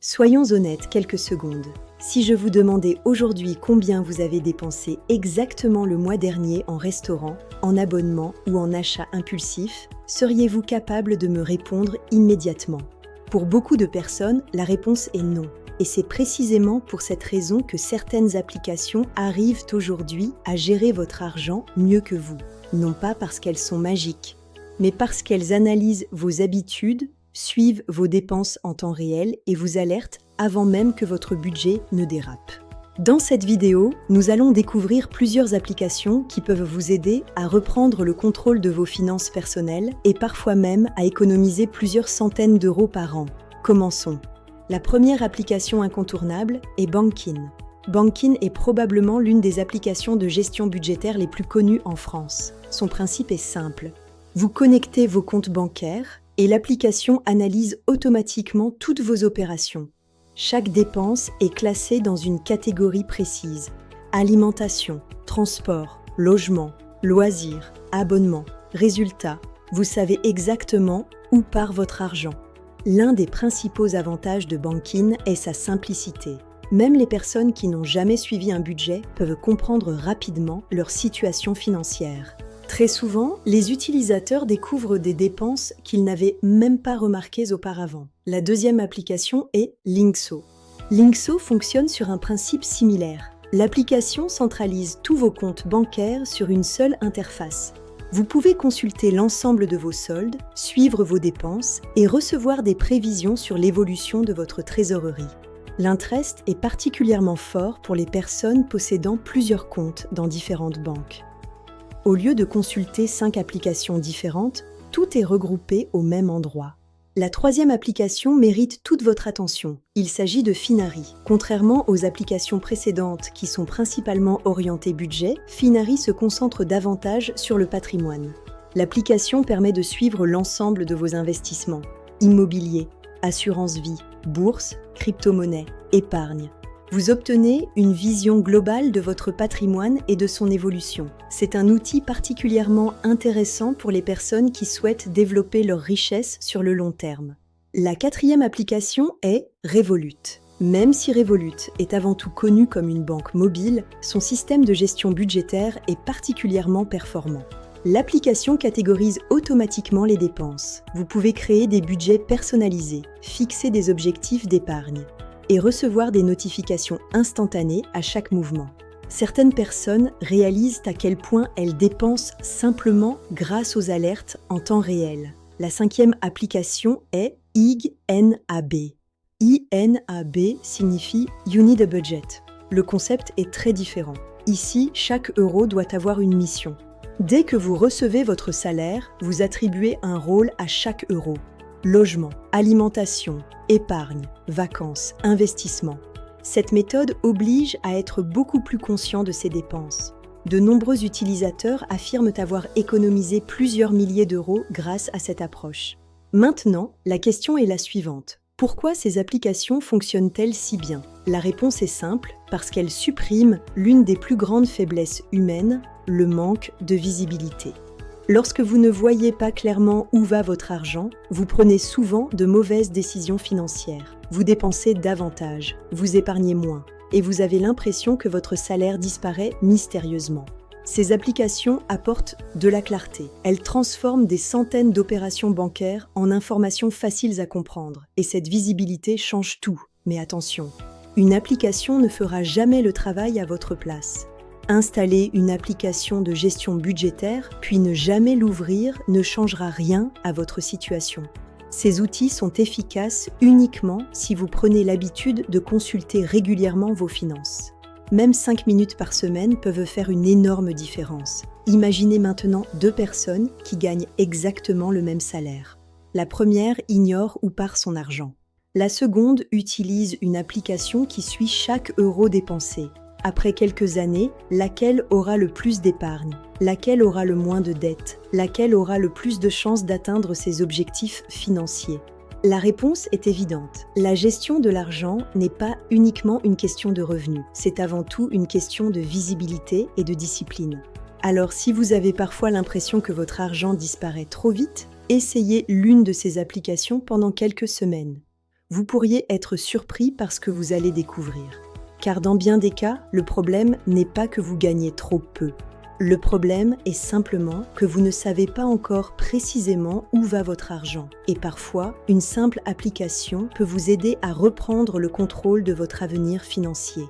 Soyons honnêtes quelques secondes. Si je vous demandais aujourd'hui combien vous avez dépensé exactement le mois dernier en restaurant, en abonnement ou en achat impulsif, seriez-vous capable de me répondre immédiatement? Pour beaucoup de personnes, la réponse est non. Et c'est précisément pour cette raison que certaines applications arrivent aujourd'hui à gérer votre argent mieux que vous. Non pas parce qu'elles sont magiques, mais parce qu'elles analysent vos habitudes, suivent vos dépenses en temps réel et vous alertent avant même que votre budget ne dérape. Dans cette vidéo, nous allons découvrir plusieurs applications qui peuvent vous aider à reprendre le contrôle de vos finances personnelles et parfois même à économiser plusieurs centaines d'euros par an. Commençons. La première application incontournable est Bankin. Bankin est probablement l'une des applications de gestion budgétaire les plus connues en France. Son principe est simple. Vous connectez vos comptes bancaires et l'application analyse automatiquement toutes vos opérations. Chaque dépense est classée dans une catégorie précise. Alimentation, transport, logement, loisirs, abonnement. Résultat, vous savez exactement où part votre argent. L'un des principaux avantages de Bankin est sa simplicité. Même les personnes qui n'ont jamais suivi un budget peuvent comprendre rapidement leur situation financière. Très souvent, les utilisateurs découvrent des dépenses qu'ils n'avaient même pas remarquées auparavant. La deuxième application est Linkso. Linkso fonctionne sur un principe similaire. L'application centralise tous vos comptes bancaires sur une seule interface. Vous pouvez consulter l'ensemble de vos soldes, suivre vos dépenses et recevoir des prévisions sur l'évolution de votre trésorerie. L'interest est particulièrement fort pour les personnes possédant plusieurs comptes dans différentes banques. Au lieu de consulter 5 applications différentes, tout est regroupé au même endroit. La troisième application mérite toute votre attention. Il s'agit de Finari. Contrairement aux applications précédentes qui sont principalement orientées budget, Finari se concentre davantage sur le patrimoine. L'application permet de suivre l'ensemble de vos investissements. Immobilier, assurance vie, bourse, crypto-monnaie, épargne. Vous obtenez une vision globale de votre patrimoine et de son évolution. C'est un outil particulièrement intéressant pour les personnes qui souhaitent développer leur richesse sur le long terme. La quatrième application est Revolut. Même si Revolut est avant tout connu comme une banque mobile, son système de gestion budgétaire est particulièrement performant. L'application catégorise automatiquement les dépenses. Vous pouvez créer des budgets personnalisés, fixer des objectifs d'épargne et recevoir des notifications instantanées à chaque mouvement. Certaines personnes réalisent à quel point elles dépensent simplement grâce aux alertes en temps réel. La cinquième application est INAB. INAB signifie You Need a Budget. Le concept est très différent. Ici, chaque euro doit avoir une mission. Dès que vous recevez votre salaire, vous attribuez un rôle à chaque euro. Logement, alimentation, épargne, vacances, investissement. Cette méthode oblige à être beaucoup plus conscient de ses dépenses. De nombreux utilisateurs affirment avoir économisé plusieurs milliers d'euros grâce à cette approche. Maintenant, la question est la suivante. Pourquoi ces applications fonctionnent-elles si bien? La réponse est simple, parce qu'elles suppriment l'une des plus grandes faiblesses humaines, le manque de visibilité. Lorsque vous ne voyez pas clairement où va votre argent, vous prenez souvent de mauvaises décisions financières. Vous dépensez davantage, vous épargnez moins, et vous avez l'impression que votre salaire disparaît mystérieusement. Ces applications apportent de la clarté. Elles transforment des centaines d'opérations bancaires en informations faciles à comprendre, et cette visibilité change tout. Mais attention, une application ne fera jamais le travail à votre place. Installer une application de gestion budgétaire, puis ne jamais l'ouvrir, ne changera rien à votre situation. Ces outils sont efficaces uniquement si vous prenez l'habitude de consulter régulièrement vos finances. Même 5 minutes par semaine peuvent faire une énorme différence. Imaginez maintenant 2 personnes qui gagnent exactement le même salaire. La première ignore où part son argent. La seconde utilise une application qui suit chaque euro dépensé. Après quelques années, laquelle aura le plus d'épargne? Laquelle aura le moins de dettes? Laquelle aura le plus de chances d'atteindre ses objectifs financiers? La réponse est évidente. La gestion de l'argent n'est pas uniquement une question de revenus, c'est avant tout une question de visibilité et de discipline. Alors si vous avez parfois l'impression que votre argent disparaît trop vite, essayez l'une de ces applications pendant quelques semaines. Vous pourriez être surpris par ce que vous allez découvrir. Car dans bien des cas, le problème n'est pas que vous gagnez trop peu. Le problème est simplement que vous ne savez pas encore précisément où va votre argent. Et parfois, une simple application peut vous aider à reprendre le contrôle de votre avenir financier.